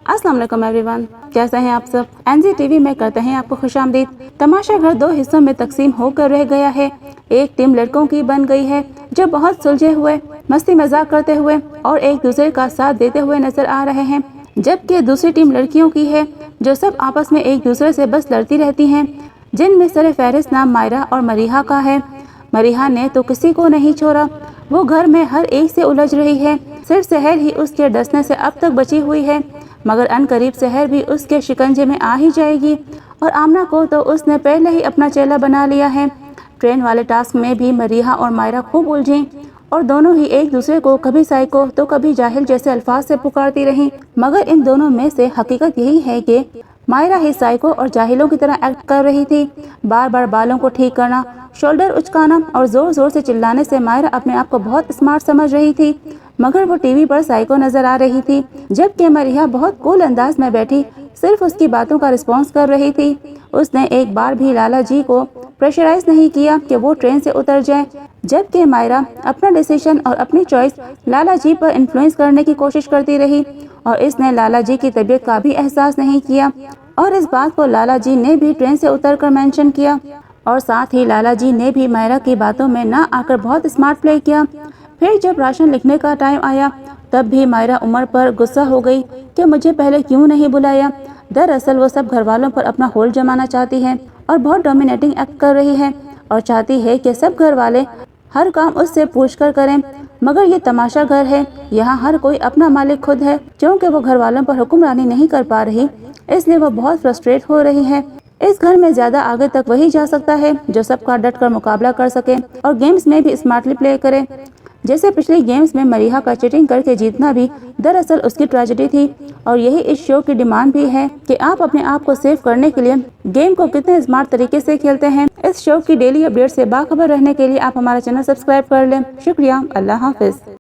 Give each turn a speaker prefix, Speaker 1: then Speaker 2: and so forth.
Speaker 1: अस्सलाम वालेकुम एवरीवन, कैसे हैं आप सब। NZTV में करते हैं आपको खुशामदीद। तमाशा घर दो हिस्सों में तकसीम होकर रह गया है। एक टीम लड़कों की बन गई है जो बहुत सुलझे हुए, मस्ती मजाक करते हुए और एक दूसरे का साथ देते हुए नजर आ रहे हैं, जबकि दूसरी टीम लड़कियों की है जो सब आपस में एक दूसरे से बस लड़ती रहती हैं, जिनमें सर फहरिस्त नाम मायरा और मरीहा का है। मरीहा ने तो किसी को नहीं छोड़ा, वो घर में हर एक से उलझ रही है। सिर्फ सहर ही उसके डसने से अब तक बची हुई है, मगर अनकरीब सहर भी उसके शिकंजे में आ ही जाएगी। और आमना को तो उसने पहले ही अपना चेला बना लिया है। ट्रेन वाले टास्क में भी मरीहा और मायरा खूब उलझीं और दोनों ही एक दूसरे को कभी साइको तो कभी जाहिल जैसे अल्फाज से पुकारती रहीं। मगर इन दोनों में से हकीकत यही है कि मायरा ही साइको और जाहिलों की तरह एक्ट कर रही थी। बार बार बालों को ठीक करना, शोल्डर उचकाना और जोर जोर से चिल्लाने से मायरा अपने आप को बहुत स्मार्ट समझ रही थी, मगर वो टीवी पर साइको नजर आ रही थी। जबकि मरीहा बहुत कूल अंदाज में बैठी सिर्फ उसकी बातों का रिस्पॉन्स कर रही थी। उसने एक बार भी लाला जी को प्रेशराइज नहीं किया कि वो ट्रेन से उतर जाए, जबकि मायरा अपना डिसीजन और अपनी चॉइस लाला जी पर इन्फ्लुएंस करने की कोशिश करती रही और इसने लाला जी की तबीयत का भी एहसास नहीं किया। और इस बात को लाला जी ने भी ट्रेन से उतरकर मेंशन किया और साथ ही लाला जी ने भी मायरा की बातों में ना आकर बहुत स्मार्ट प्ले किया। फिर जब राशन लिखने का टाइम आया तब भी मायरा उमर पर गुस्सा हो गई कि मुझे पहले क्यों नहीं बुलाया। दरअसल वो सब घर वालों पर अपना होल्ड जमाना चाहती है और बहुत डोमिनेटिंग एक्ट कर रही है और चाहती है कि सब घर वाले हर काम उससे पूछकर करें। मगर ये तमाशा घर है, यहाँ हर कोई अपना मालिक खुद है। क्योंकि वो घर वालों पर हुक्मरानी नहीं कर पा रही, इसलिए वो बहुत फ्रस्ट्रेट हो रही है। इस घर में ज्यादा आगे तक वही जा सकता है जो सबका डट कर मुकाबला कर सके और गेम्स में भी स्मार्टली प्ले करे। जैसे पिछले गेम्स में मरीहा का चीटिंग करके जीतना भी दरअसल उसकी ट्रेजेडी थी और यही इस शो की डिमांड भी है कि आप अपने आप को सेव करने के लिए गेम को कितने स्मार्ट तरीके से खेलते हैं। इस शो की डेली अपडेट से बाखबर रहने के लिए आप हमारा चैनल सब्सक्राइब कर लें। शुक्रिया, अल्लाह हाफिज।